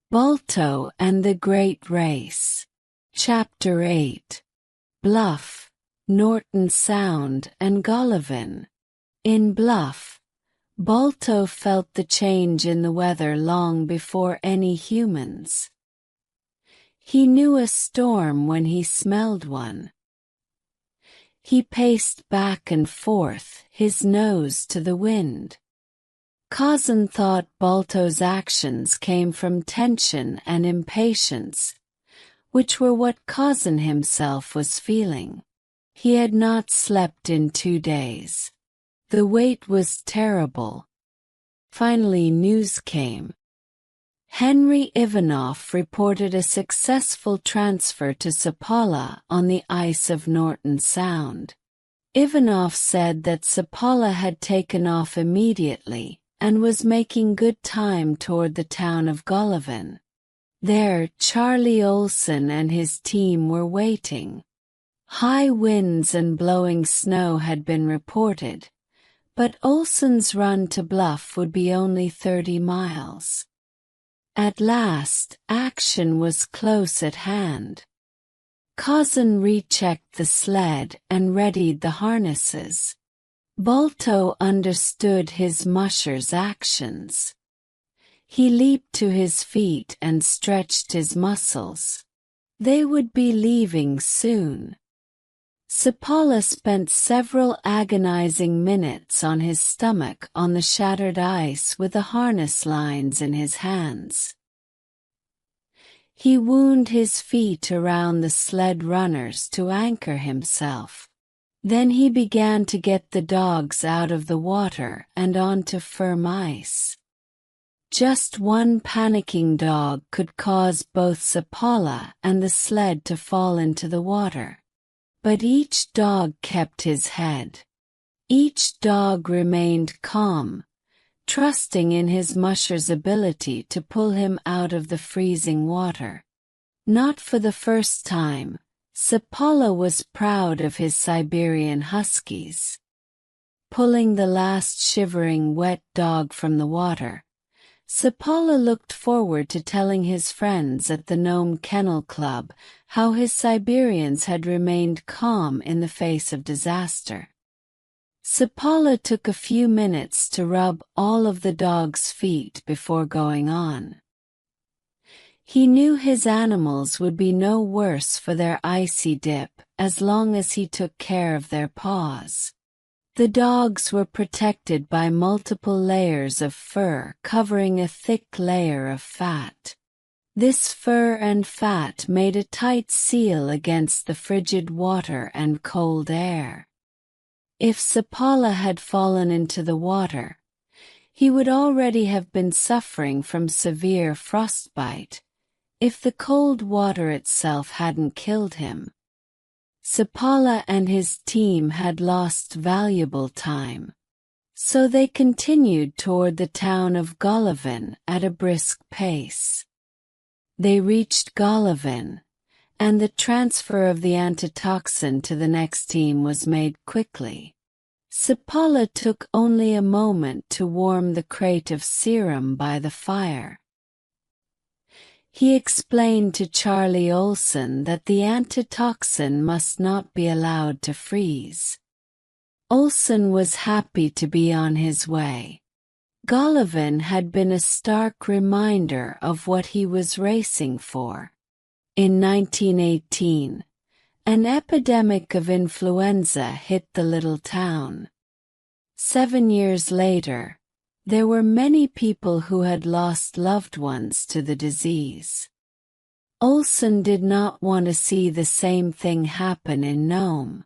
Balto and the Great Race. Chapter 8. Bluff, Norton Sound and Golovin. In Bluff, Balto felt the change in the weather long before any humans. He knew a storm when he smelled one. He paced back and forth, his nose to the wind. Cousin thought Balto's actions came from tension and impatience, which were what Cousin himself was feeling. He had not slept in 2 days. The wait was terrible. Finally news came. Henry Ivanov reported a successful transfer to Sapala on the ice of Norton Sound. Ivanov said that Sapala had taken off immediately and was making good time toward the town of Golovin. There, Charlie Olsen and his team were waiting. High winds and blowing snow had been reported, but Olsen's run to Bluff would be only 30 miles. At last, action was close at hand. Cousin rechecked the sled and readied the harnesses. Balto understood his musher's actions. He leaped to his feet and stretched his muscles. They would be leaving soon. Sapala spent several agonizing minutes on his stomach on the shattered ice with the harness lines in his hands. He wound his feet around the sled runners to anchor himself. Then he began to get the dogs out of the water and onto firm ice. Just one panicking dog could cause both Sapala and the sled to fall into the water. But each dog kept his head. Each dog remained calm, trusting in his musher's ability to pull him out of the freezing water. Not for the first time, Sapala was proud of his Siberian huskies. Pulling the last shivering wet dog from the water, Sapala looked forward to telling his friends at the Gnome Kennel Club how his Siberians had remained calm in the face of disaster. Sapala took a few minutes to rub all of the dog's feet before going on. He knew his animals would be no worse for their icy dip as long as he took care of their paws. The dogs were protected by multiple layers of fur covering a thick layer of fat. This fur and fat made a tight seal against the frigid water and cold air. If Sapala had fallen into the water, he would already have been suffering from severe frostbite, if the cold water itself hadn't killed him. Sapala and his team had lost valuable time, so they continued toward the town of Golovin at a brisk pace. They reached Golovin, and the transfer of the antitoxin to the next team was made quickly. Sapala took only a moment to warm the crate of serum by the fire. He explained to Charlie Olsen that the antitoxin must not be allowed to freeze. Olsen was happy to be on his way. Golovin had been a stark reminder of what he was racing for. In 1918, an epidemic of influenza hit the little town. 7 years later, there were many people who had lost loved ones to the disease. Olsen did not want to see the same thing happen in Nome.